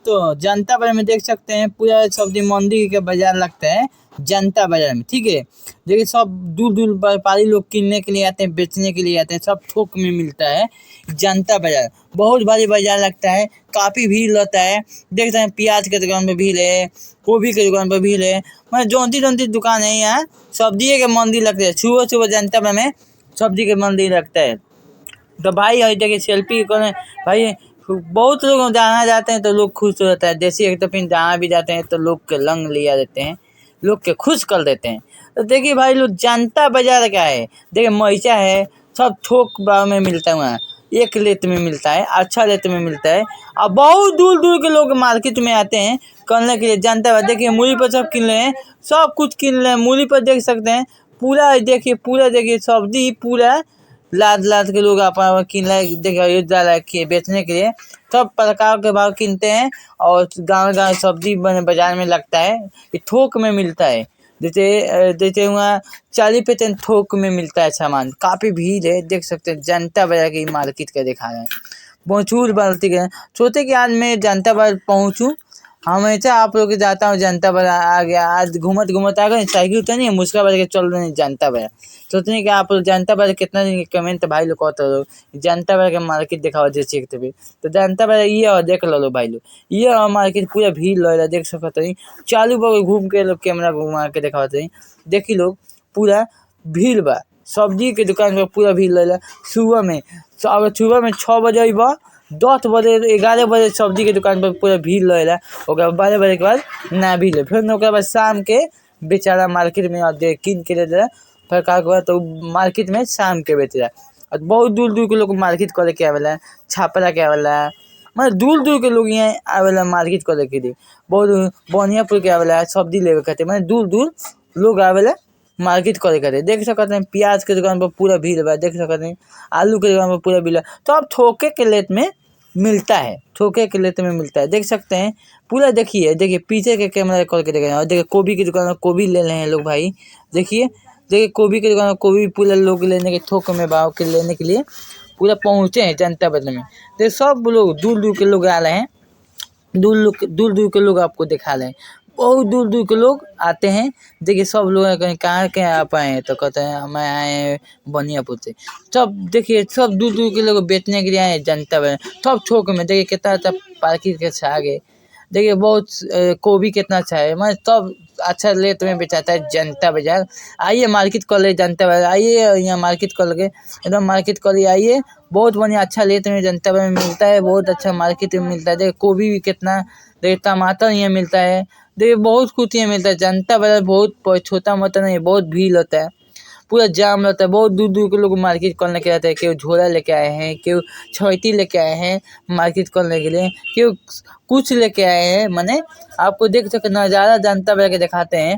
दोस्तों जनता बाजार में देख सकते हैं पूरा सब्जी मंडी का बाजार लगता है जनता बाजार में। ठीक है, देखिए सब दूर दूर व्यापारी लोग किनने के लिए आते हैं, बेचने के लिए आते हैं, सब थोक में मिलता है जनता बाजार। बहुत भारी बाजार लगता है, काफ़ी भीड़ रहता है। देख सकते हैं प्याज के दुकान पे भीड़ है, गोभी के दुकान पर भीड़ है, मतलब जोंती दुकान है यहाँ। सब्जी के मंडी लगता है, सुबह सुबह जनता बाजार में सब्जी के मंडी लगता है। तो भाई है देखिए सेल्फी करें भाई, बहुत लोग जहाँ जाते हैं तो लोग खुश हो जाता है। देसी एक तो फिर जहाँ भी जाते हैं तो लोग के लंग लिया देते हैं, लोग के खुश कर देते हैं। तो देखिए भाई लोग जनता बाजार क्या है, देखिए मरीचा है, सब थोक भाव में मिलता है वहाँ, एक रेट में मिलता है, अच्छा रेट में मिलता है। और बहुत दूर दूर के लोग मार्केट में आते हैं करने के लिए जनता बाजार। देखिए मूली पर सब किन रहे हैं, सब कुछ किन रहे हैं मूली पर, देख सकते हैं पूरा देखिए सब्जी पूरा लाद के लोग अपना किन देखिए बेचने के लिए सब प्रकार के भाव किनते हैं। और गाँव सब्जी बाजार में लगता है, ये थोक में मिलता है। जैसे वहाँ 40% थोक में मिलता है सामान। काफ़ी भीड़ है, देख सकते हैं जनता बाजार की मार्केट का दिखा रहे हैं। बहुत बाल्टी के सोचे कि आज मैं जनता बाजार पहुँचूँ, हमेशा आप लोग के जाता हूँ जनता बाजार। आ गया आज घूमत आ गए, साइकिल तो नहीं मुस्काबाद के चल रहे हैं जनता बाजार। सोचते हैं कि आप लोग जनता बाजार कितना दिन कमेंट भाई लोग कहते हो जनता बाजार के मार्केट दिखाओ जैसे भी। तो जनता बाजार ये और देख लो भाई लोग, ये और मार्केट पूरा भीड़ लग देख सकते हैं। चालू बगल घूम के लोग कैमरा घुमा के दिखाते हैं, देखी लोग पूरा भीड़ बा। सब्जी के दुकान पर पूरा भीड़ लग सुबह में 6 बजे 10 बजे 11 बजे सब्जी के दुकान पर पूरा भीड़ लगेला। 12 बजे के बाद ना भीड़ फिर ओकर बाद शाम के बेचारा मार्केट में किन के ले जाला प्रकार के बाद तो मार्केट में शाम के बेचेला। और बहुत दूर दूर के लोग मार्केट करे के आवेला, छापरा के आवेला, मतलब दूर दूर के लोग यहाँ आवेला मार्केट करे के लिए। बहुत बनियापुर के आवेला सब्जी लेवे खातिर, मतलब दूर दूर लोग आवेला मार्केट करे खातिर। देख सकते हैं प्याज के दुकान पर पूरा भीड़ बा, देख सकते हैं आलू के दुकान पर पूरा भीड़। तो अब थोके के रेट में मिलता है, थोके के रेट में मिलता है, देख सकते हैं पूरा। देखिए पीछे के कैमरा करके देख रहे हैं। और देखिए गोभी की दुकान में गोभी ले रहे हैं लोग भाई। देखिए गोभी की दुकान में गोभी पूरा लोग लेने के थोक में भाव के लेने के लिए पूरा पहुँचे हैं जनता बाजार में। देखिए सब लोग दूर दूर के लोग आ रहे हैं, दूर दूर के लोग आपको दिखा रहे हैं, बहुत दूर दूर के लोग आते हैं। देखिए सब लोग कहीं कहाँ के आप आए हैं तो कहते हैं हम आए हैं बनियापुर से। सब देखिए सब दूर दूर के लोग बेचने के लिए आए हैं जनता बाजार, सब थोक में। देखिए कितना पार्किंग के आगे देखिए बहुत गोभी कितना अच्छा है, मतलब सब अच्छा रेट में बेचाता है जनता बाजार। आइए मार्केट कर ले जनता बाजार, आइए यहाँ मार्केट कर लगे एकदम मार्केट कर लिए आइए। बहुत बढ़िया अच्छा रेट में जनता बाजार में मिलता है, बहुत अच्छा मार्केट में मिलता है। देखिए गोभी भी कितना, देखिए टमाटर यहाँ मिलता है, देखिए बहुत कुछ यहाँ मिलता है। जनता बाजार बहुत छोटा मोटा नहीं, बहुत भीड़ होता है, पूरा जाम रहता है। बहुत दूर दूर के लोग मार्केट करने के आते हैं, केहू झोला लेके आए हैं, केहू छठी लेके आए हैं मार्केट करने के लिए, केहू कुछ लेके आए हैं। माने आपको देख सके नज़ारा जनता बाजार के दिखाते हैं।